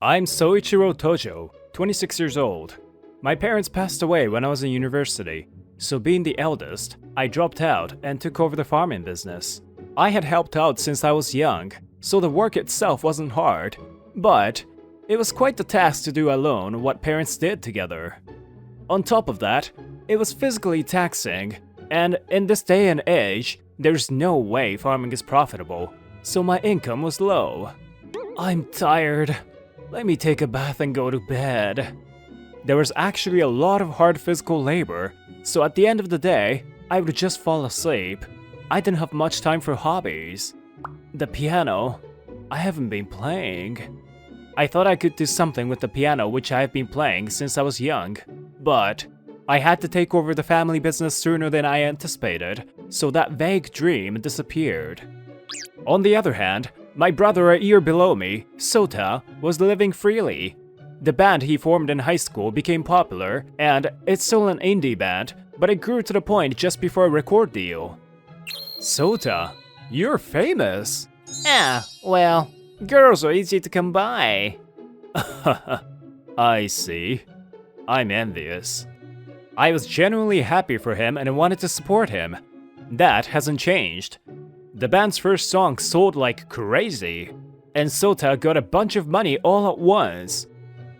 I'm Soichiro Tojo, 26 years old. My parents passed away when I was in university, so being the eldest, I dropped out and took over the farming business. I had helped out since I was young, so the work itself wasn't hard, but it was quite the task to do alone what parents did together. On top of that, it was physically taxing, and in this day and age, there's no way farming is profitable, so my income was low. I'm tired. Let me take a bath and go to bed. There was actually a lot of hard physical labor, so at the end of the day, I would just fall asleep. I didn't have much time for hobbies. The piano, I haven't been playing. I thought I could do something with the piano which I have been playing since I was young, but I had to take over the family business sooner than I anticipated, so that vague dream disappeared. On the other hand, my brother a year below me, Sota, was living freely. The band he formed in high school became popular, and it's still an indie band, but it grew to the point just before a record deal. Sota, you're famous. Well, girls are easy to come by. I see. I'm envious. I was genuinely happy for him and I wanted to support him. That hasn't changed. The band's first song sold like crazy, and Sota got a bunch of money all at once.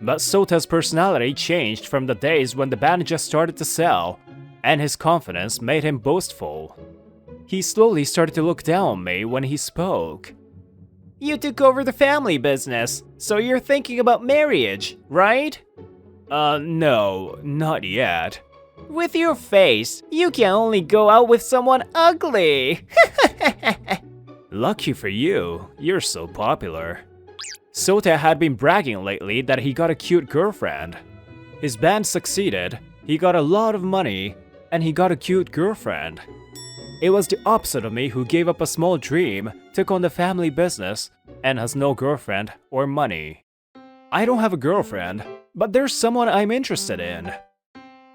But Sota's personality changed from the days when the band just started to sell, and his confidence made him boastful. He slowly started to look down on me when he spoke. You took over the family business, so you're thinking about marriage, right? No, not yet. With your face, you can only go out with someone ugly. Lucky for you, you're so popular. Sota had been bragging lately that he got a cute girlfriend. His band succeeded, he got a lot of money, and he got a cute girlfriend. It was the opposite of me who gave up a small dream, took on the family business, and has no girlfriend or money. I don't have a girlfriend, but there's someone I'm interested in.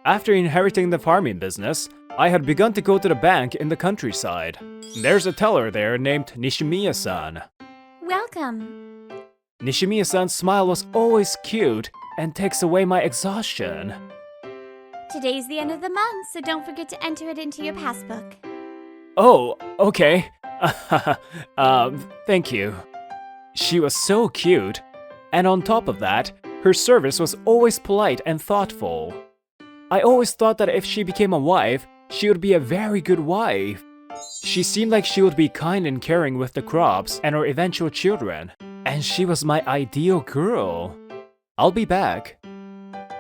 After inheriting the farming business, I had begun to go to the bank in the countryside. There's a teller there named Nishimiya-san. Welcome. Nishimiya-san's smile was always cute and takes away my exhaustion. Today's the end of the month, so don't forget to enter it into your passbook. Oh, okay. Thank you. She was so cute, and on top of that, her service was always polite and thoughtful. I always thought that if she became a wife, she would be a very good wife. She seemed like she would be kind and caring with the crops and her eventual children, and she was my ideal girl. I'll be back.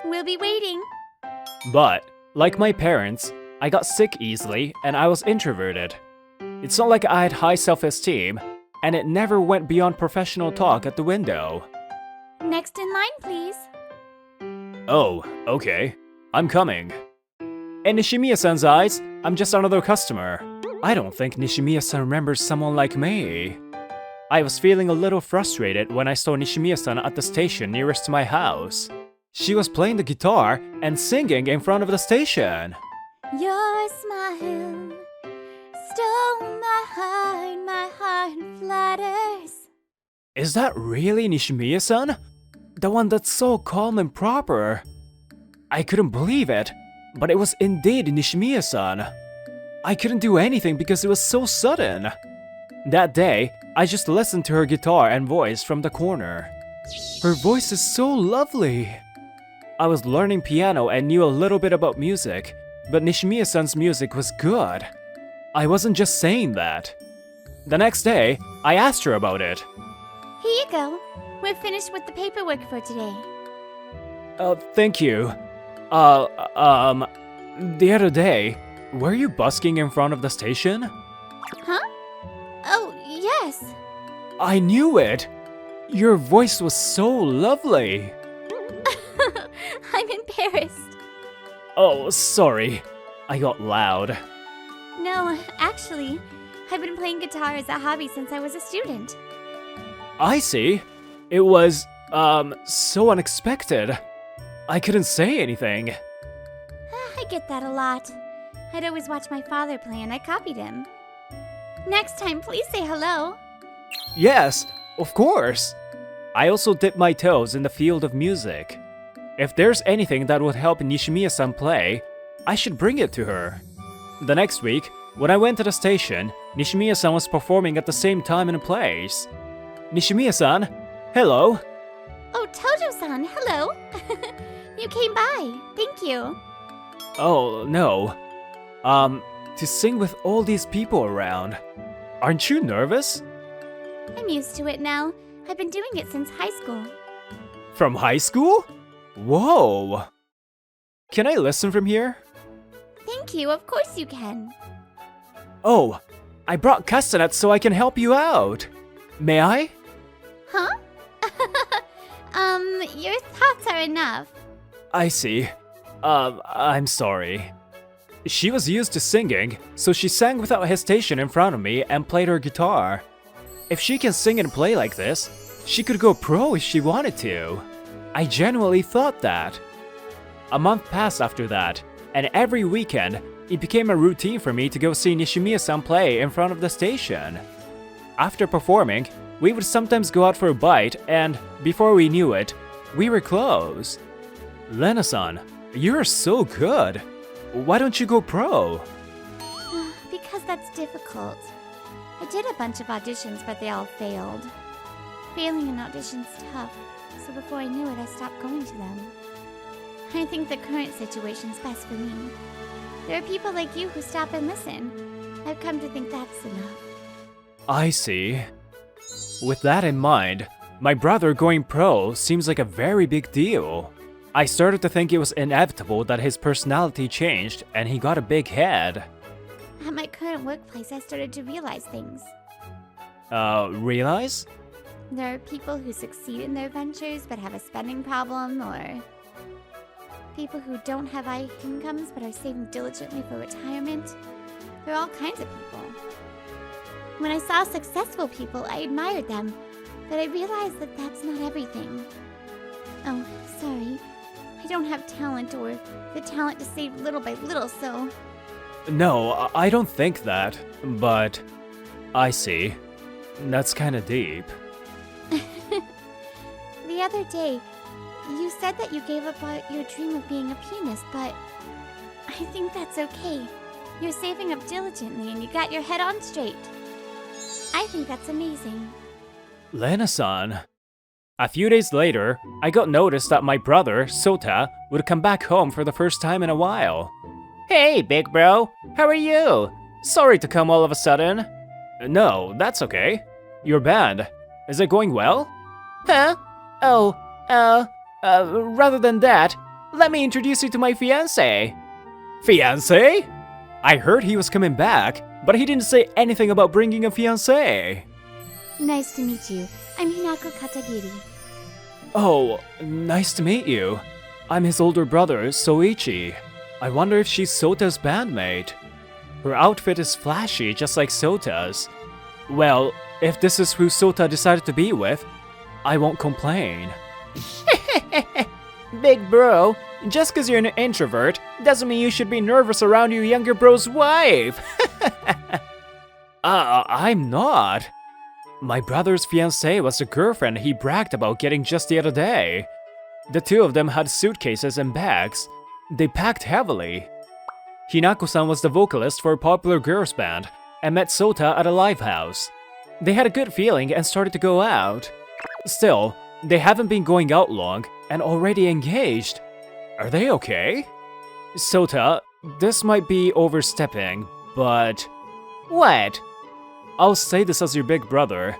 We'll be waiting. But, like my parents, I got sick easily and I was introverted. It's not like I had high self-esteem, and it never went beyond professional talk at the window. Next in line, please. Oh, okay. I'm coming. In Nishimiya-san's eyes, I'm just another customer. I don't think Nishimiya-san remembers someone like me. I was feeling a little frustrated when I saw Nishimiya-san at the station nearest to my house. She was playing the guitar and singing in front of the station. Your smile stole my heart flutters. Is that really Nishimiya-san? The one that's so calm and proper. I couldn't believe it, but it was indeed Nishimiya-san. I couldn't do anything because it was so sudden. That day, I just listened to her guitar and voice from the corner. Her voice is so lovely. I was learning piano and knew a little bit about music, but Nishimiya-san's music was good. I wasn't just saying that. The next day, I asked her about it. Here you go. We're finished with the paperwork for today. Thank you. The other day, were you busking in front of the station? Huh? Oh, yes. I knew it! Your voice was so lovely. I'm embarrassed. Oh, sorry. I got loud. No, actually, I've been playing guitar as a hobby since I was a student. I see. It was, so unexpected. I couldn't say anything. I get that a lot. I'd always watch my father play and I copied him. Next time, please say hello. Yes, of course. I also dip my toes in the field of music. If there's anything that would help Nishimiya-san play, I should bring it to her. The next week, when I went to the station, Nishimiya-san was performing at the same time in a place. Nishimiya-san, hello. Oh, Tojo-san, hello. You came by. Thank you. Oh, no. To sing with all these people around. Aren't you nervous? I'm used to it now. I've been doing it since high school. From high school? Whoa. Can I listen from here? Thank you, of course you can. Oh, I brought castanets so I can help you out. May I? Huh? Your thoughts are enough. I see. I'm sorry. She was used to singing, so she sang without hesitation in front of me and played her guitar. If she can sing and play like this, she could go pro if she wanted to. I genuinely thought that. A month passed after that, and every weekend, it became a routine for me to go see Nishimiya-san play in front of the station. After performing, we would sometimes go out for a bite, and before we knew it, we were close. Lena-san, you're so good. Why don't you go pro? Because that's difficult. I did a bunch of auditions, but they all failed. Failing an audition's tough, so before I knew it, I stopped going to them. I think the current situation's best for me. There are people like you who stop and listen. I've come to think that's enough. I see. With that in mind, my brother going pro seems like a very big deal. I started to think it was inevitable that his personality changed and he got a big head. At my current workplace, I started to realize things. Realize? There are people who succeed in their ventures but have a spending problem, or people who don't have high incomes but are saving diligently for retirement. There are all kinds of people. When I saw successful people, I admired them, but I realized that that's not everything. Oh, sorry. I don't have talent or the talent to save little by little, so... No, I don't think that, but I see. That's kinda deep. The other day, you said that you gave up your dream of being a pianist, but I think that's okay. You're saving up diligently and you got your head on straight. I think that's amazing. Lena-san. A few days later, I got notice that my brother, Sota, would come back home for the first time in a while. Hey, big bro. How are you? Sorry to come all of a sudden. No, that's okay. Your band, is it going well? Huh? Oh, rather than that, let me introduce you to my fiancé. Fiancé? I heard he was coming back, but he didn't say anything about bringing a fiancé. Nice to meet you. I'm Hinako Katagiri. Oh, nice to meet you. I'm his older brother, Soichi. I wonder if she's Sota's bandmate. Her outfit is flashy, just like Sota's. Well, if this is who Sota decided to be with, I won't complain. Big bro, just cause you're an introvert doesn't mean you should be nervous around your younger bro's wife. I'm not. My brother's fiancée was the girlfriend he bragged about getting just the other day. The two of them had suitcases and bags. They packed heavily. Hinako-san was the vocalist for a popular girls band and met Sota at a live house. They had a good feeling and started to go out. Still, they haven't been going out long and already engaged. Are they okay? Sota, this might be overstepping, but... What? I'll say this as your big brother,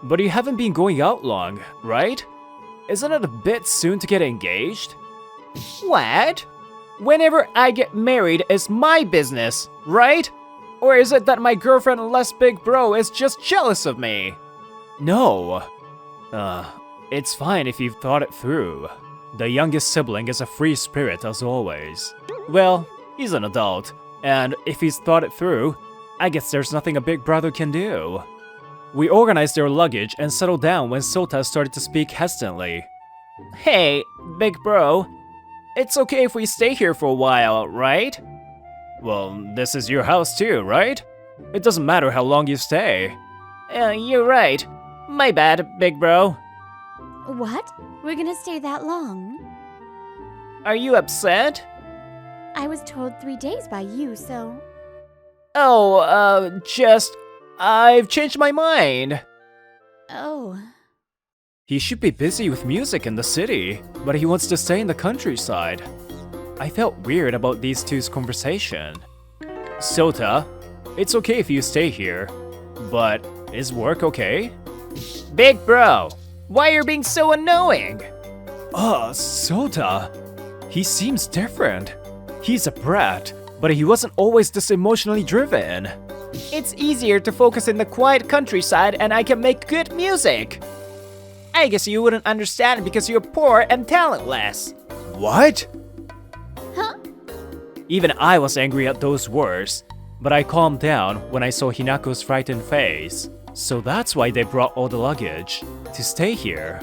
but you haven't been going out long, right? Isn't it a bit soon to get engaged? What? Whenever I get married is my business, right? Or is it that my girlfriend less big bro is just jealous of me? No. It's fine if you've thought it through. The youngest sibling is a free spirit as always. Well, he's an adult, and if he's thought it through, I guess there's nothing a big brother can do. We organized their luggage and settled down when Sota started to speak hesitantly. Hey, big bro, it's okay if we stay here for a while, right? Well, this is your house too, right? It doesn't matter how long you stay. You're right. My bad, big bro. What? We're gonna stay that long? Are you upset? I was told 3 days by you, so... Oh, I've changed my mind. Oh. He should be busy with music in the city, but he wants to stay in the countryside. I felt weird about these two's conversation. Sota, it's okay if you stay here, but is work okay? Big bro, why are you being so annoying? Sota. He seems different. He's a brat, but he wasn't always this emotionally driven. It's easier to focus in the quiet countryside and I can make good music. I guess you wouldn't understand because you're poor and talentless. What? Huh? Even I was angry at those words, but I calmed down when I saw Hinako's frightened face. So that's why they brought all the luggage, to stay here.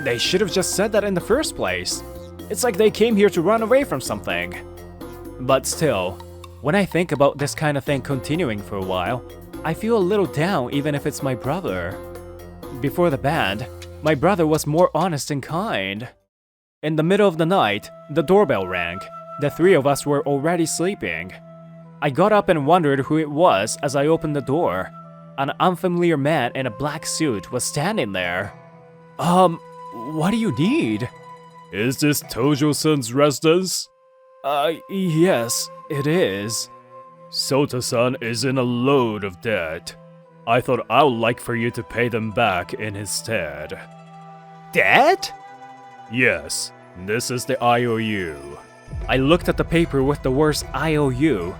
They should have just said that in the first place. It's like they came here to run away from something. But still, when I think about this kind of thing continuing for a while, I feel a little down even if it's my brother. Before the band, my brother was more honest and kind. In the middle of the night, the doorbell rang. The three of us were already sleeping. I got up and wondered who it was as I opened the door. An unfamiliar man in a black suit was standing there. What do you need? Is this Tojo-san's residence? Yes, it is. Sota-san is in a load of debt. I thought I would like for you to pay them back in his stead. Debt? Yes, this is the IOU. I looked at the paper with the worst IOU,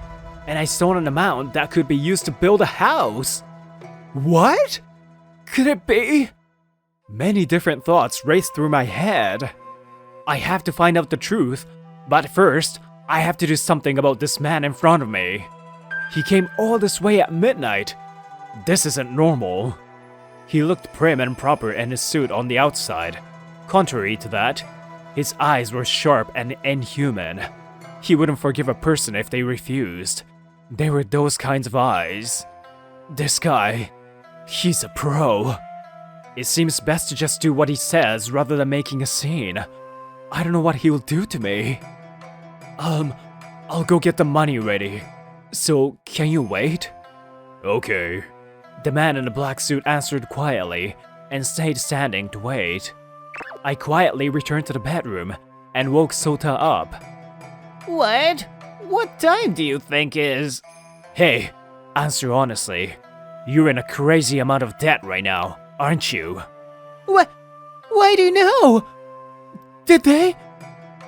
and I saw an amount that could be used to build a house. What? Could it be? Many different thoughts raced through my head. I have to find out the truth, but first, I have to do something about this man in front of me. He came all this way at midnight. This isn't normal. He looked prim and proper in his suit on the outside. Contrary to that, his eyes were sharp and inhuman. He wouldn't forgive a person if they refused. They were those kinds of eyes. This guy, he's a pro. It seems best to just do what he says rather than making a scene. I don't know what he will do to me. I'll go get the money ready. So, can you wait? Okay. The man in the black suit answered quietly and stayed standing to wait. I quietly returned to the bedroom and woke Sota up. What? What time do you think is? Hey, answer honestly. You're in a crazy amount of debt right now, aren't you? What? Why do you know? Did they?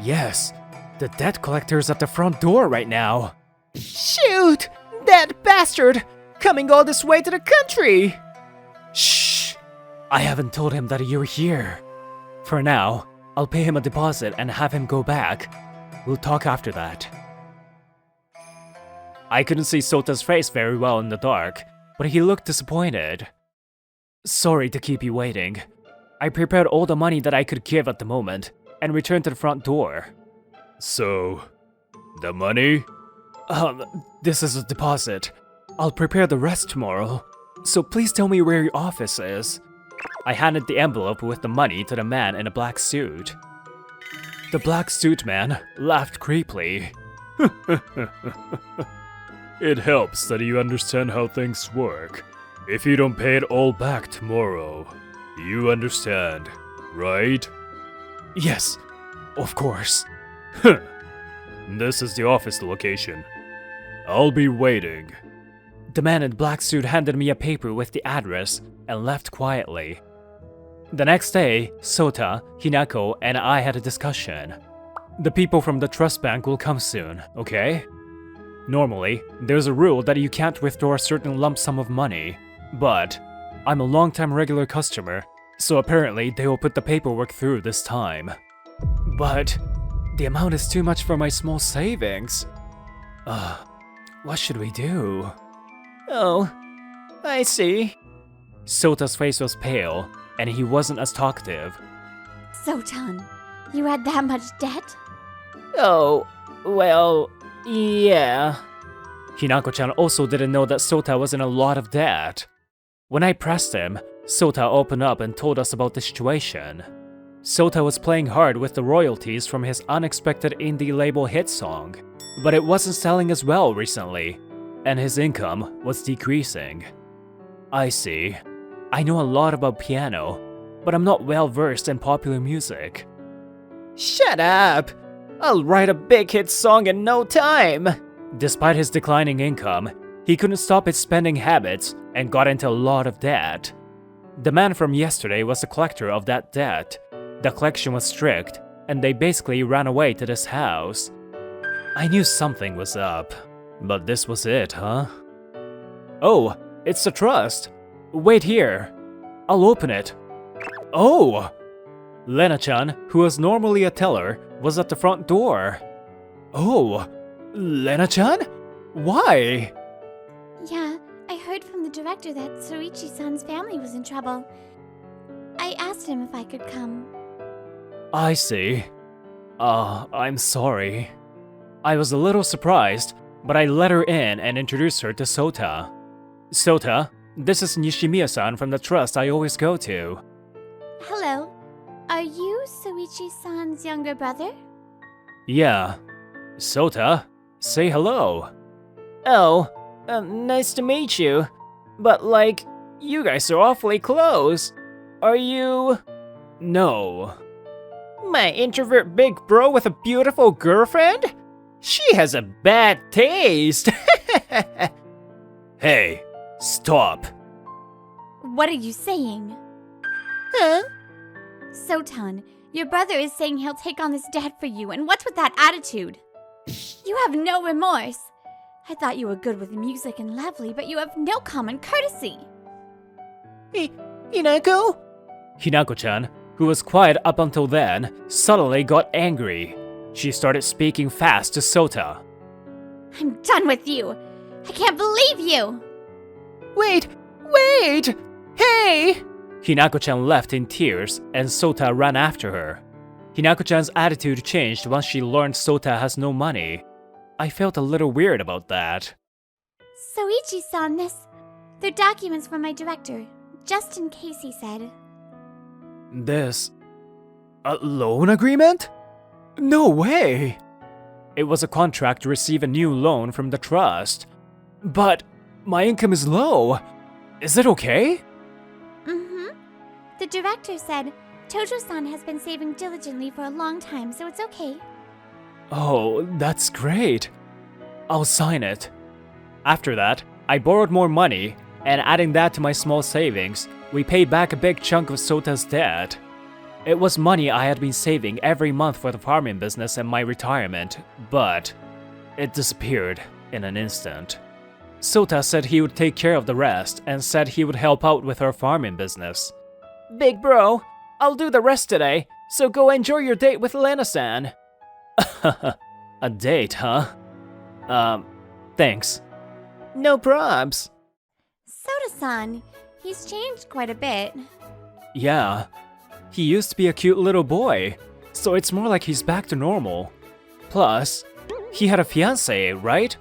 Yes, the debt collector's at the front door right now. Shoot! That bastard! Coming all this way to the country! Shh! I haven't told him that you're here. For now, I'll pay him a deposit and have him go back. We'll talk after that. I couldn't see Sota's face very well in the dark, but he looked disappointed. Sorry to keep you waiting. I prepared all the money that I could give at the moment and returned to the front door. So, the money? This is a deposit. I'll prepare the rest tomorrow. So please tell me where your office is. I handed the envelope with the money to the man in a black suit. The black suit man laughed creepily. It helps that you understand how things work. If you don't pay it all back tomorrow, you understand, right? Yes, of course. This is the office location. I'll be waiting. The man in the black suit handed me a paper with the address and left quietly. The next day, Sota, Hinako, and I had a discussion. The people from the trust bank will come soon, okay? Normally, there's a rule that you can't withdraw a certain lump sum of money, but I'm a long-time regular customer, so apparently they will put the paperwork through this time. But the amount is too much for my small savings. What should we do? Oh, I see. Sota's face was pale, and he wasn't as talkative. Sotan, you had that much debt? Oh, well, yeah. Hinako-chan also didn't know that Sota was in a lot of debt. When I pressed him, Sota opened up and told us about the situation. Sota was playing hard with the royalties from his unexpected indie label hit song, but it wasn't selling as well recently, and his income was decreasing. I see. I know a lot about piano, but I'm not well versed in popular music. Shut up! I'll write a big hit song in no time! Despite his declining income, he couldn't stop his spending habits and got into a lot of debt. The man from yesterday was the collector of that debt. The collection was strict, and they basically ran away to this house. I knew something was up, but this was it, huh? Oh, it's the trust. Wait here. I'll open it. Oh! Lena-chan, who was normally a teller, was at the front door. Oh, Lena-chan? Why? Yeah, I heard from the director that Soichi-san's family was in trouble. I asked him if I could come. I see. I'm sorry. I was a little surprised, but I let her in and introduced her to Sota. Sota, this is Nishimiya-san from the trust I always go to. Hello. Are you Soichi-san's younger brother? Yeah. Sota, say hello. Oh, nice to meet you. But like, you guys are awfully close. Are you... No. My introvert big bro with a beautiful girlfriend? She has a bad taste. Hey, stop. What are you saying? Huh? Sotan, your brother is saying he'll take on this debt for you, and what's with that attitude? You have no remorse. I thought you were good with music and lovely, but you have no common courtesy. Hinako? Hinako-chan, who was quiet up until then, suddenly got angry. She started speaking fast to Sota. I'm done with you. I can't believe you. Wait! Hey! Hinako-chan left in tears, and Sota ran after her. Hinako-chan's attitude changed once she learned Sota has no money. I felt a little weird about that. Soichi-san, they're documents from my director, just in case, he said. This... a loan agreement? No way! It was a contract to receive a new loan from the trust. But my income is low. Is it okay? Mm-hmm. The director said Tojo-san has been saving diligently for a long time, so it's okay. Oh, that's great. I'll sign it. After that, I borrowed more money, and adding that to my small savings, we paid back a big chunk of Sota's debt. It was money I had been saving every month for the farming business and my retirement, but it disappeared in an instant. Sota said he would take care of the rest and said he would help out with her farming business. Big bro, I'll do the rest today, so go enjoy your date with Lena-san. A date, huh? Thanks. No probs. Soda-san, he's changed quite a bit. Yeah. He used to be a cute little boy, so it's more like he's back to normal. Plus, he had a fiancée, right?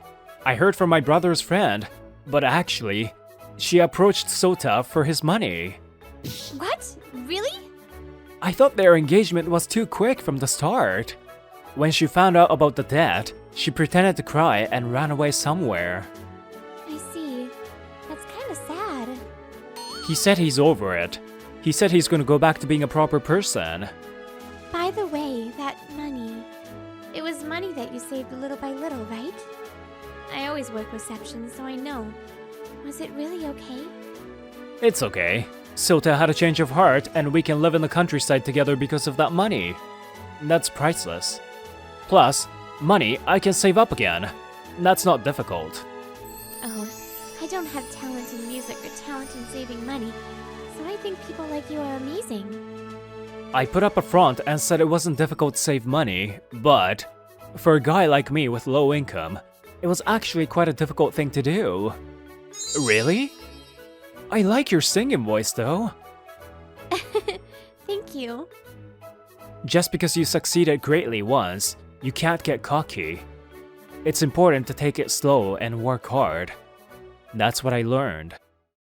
I heard from my brother's friend, but actually, she approached Sota for his money. What? Really? I thought their engagement was too quick from the start. When she found out about the debt, she pretended to cry and ran away somewhere. I see. That's kind of sad. He said he's over it. He said he's gonna go back to being a proper person. By the way, that money... It was money that you saved little by little, right? I always work reception, so I know. Was it really okay? It's okay. Sota had a change of heart, and we can live in the countryside together because of that money. That's priceless. Plus, money I can save up again. That's not difficult. Oh, I don't have talent in music or talent in saving money, so I think people like you are amazing. I put up a front and said it wasn't difficult to save money, but for a guy like me with low income, it was actually quite a difficult thing to do. Really? I like your singing voice though. Thank you. Just because you succeeded greatly once, you can't get cocky. It's important to take it slow and work hard. That's what I learned.